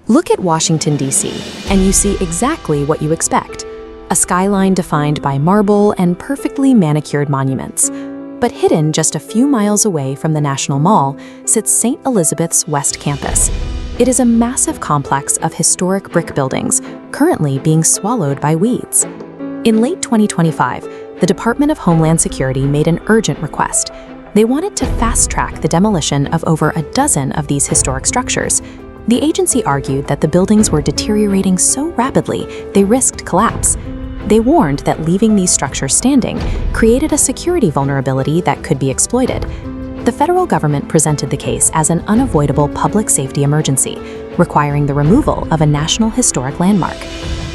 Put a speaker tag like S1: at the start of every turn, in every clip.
S1: Look at Washington, D.C., and you see exactly what you expect: a skyline defined by marble and perfectly manicured monuments. But hidden just a few miles away from the National Mall sits St. Elizabeth's West Campus. It is a massive complex of historic brick buildings, currently being swallowed by weeds. In late 2025, the Department of Homeland Security made an urgent request. They wanted to fast-track the demolition of over a dozen of these historic structures. The agency argued that the buildings were deteriorating so rapidly they risked collapse. They warned that leaving these structures standing created a security vulnerability that could be exploited. The federal government presented the case as an unavoidable public safety emergency, requiring the removal of a national historic landmark.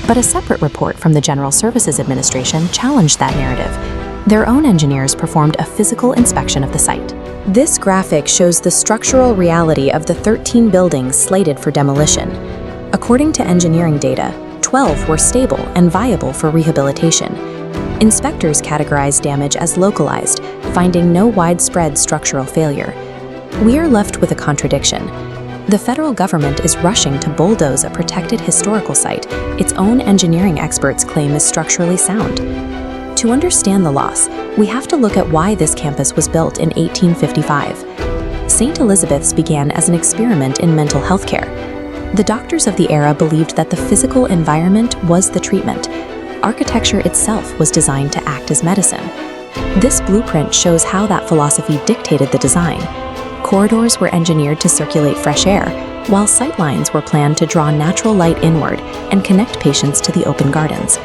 S1: But a separate report from the General Services Administration challenged that narrative. Their own engineers performed a physical inspection of the site. This graphic shows the structural reality of the 13 buildings slated for demolition. According to engineering data, 12 were stable and viable for rehabilitation. Inspectors categorized damage as localized, finding no widespread structural failure. We are left with a contradiction. The federal government is rushing to bulldoze a protected historical site its own engineering experts claim is structurally sound. To understand the loss, we have to look at why this campus was built in 1855. St. Elizabeth's began as an experiment in mental health care. The doctors of the era believed that the physical environment was the treatment. Architecture itself was designed to act as medicine. This blueprint shows how that philosophy dictated the design. Corridors were engineered to circulate fresh air, while sightlines were planned to draw natural light inward and connect patients to the open gardens.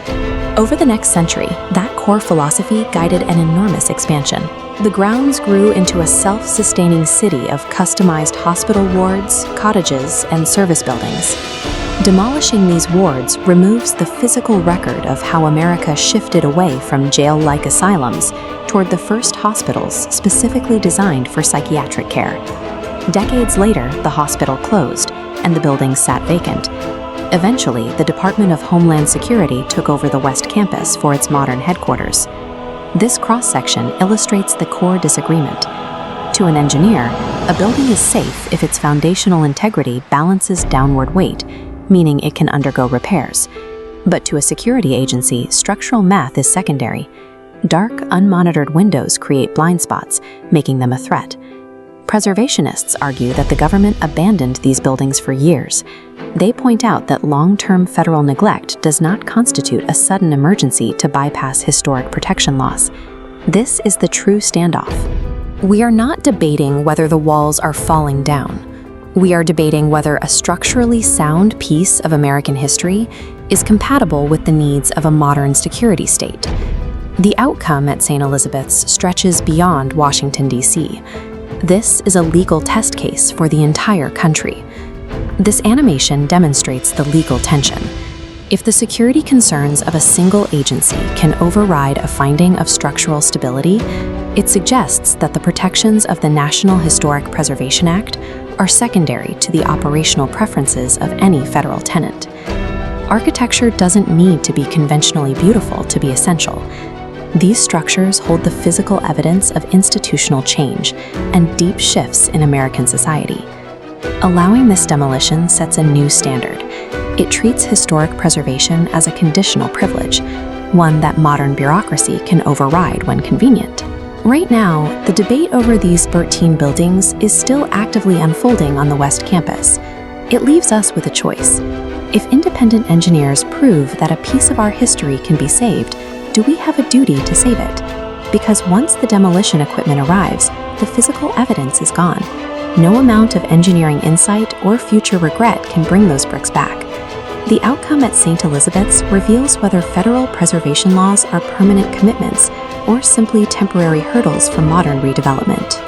S1: Over the next century, that core philosophy guided an enormous expansion. The grounds grew into a self-sustaining city of customized hospital wards, cottages, and service buildings. Demolishing these wards removes the physical record of how America shifted away from jail-like asylums toward the first hospitals specifically designed for psychiatric care. Decades later, the hospital closed, and the building sat vacant. Eventually, the Department of Homeland Security took over the West Campus for its modern headquarters. This cross-section illustrates the core disagreement. To an engineer, a building is safe if its foundational integrity balances downward weight, meaning it can undergo repairs. But to a security agency, structural math is secondary. Dark, unmonitored windows create blind spots, making them a threat. Preservationists argue that the government abandoned these buildings for years. They point out that long-term federal neglect does not constitute a sudden emergency to bypass historic protection laws. This is the true standoff. We are not debating whether the walls are falling down. We are debating whether a structurally sound piece of American history is compatible with the needs of a modern security state. The outcome at St. Elizabeth's stretches beyond Washington, D.C. This is a legal test case for the entire country. This animation demonstrates the legal tension. If the security concerns of a single agency can override a finding of structural stability, it suggests that the protections of the National Historic Preservation Act are secondary to the operational preferences of any federal tenant. Architecture doesn't need to be conventionally beautiful to be essential. These structures hold the physical evidence of institutional change and deep shifts in American society. Allowing this demolition sets a new standard. It treats historic preservation as a conditional privilege, one that modern bureaucracy can override when convenient. Right now, the debate over these 13 buildings is still actively unfolding on the West Campus. It leaves us with a choice. If independent engineers prove that a piece of our history can be saved, do we have a duty to save it? Because once the demolition equipment arrives, the physical evidence is gone. No amount of engineering insight or future regret can bring those bricks back. The outcome at St. Elizabeth's reveals whether federal preservation laws are permanent commitments or simply temporary hurdles for modern redevelopment.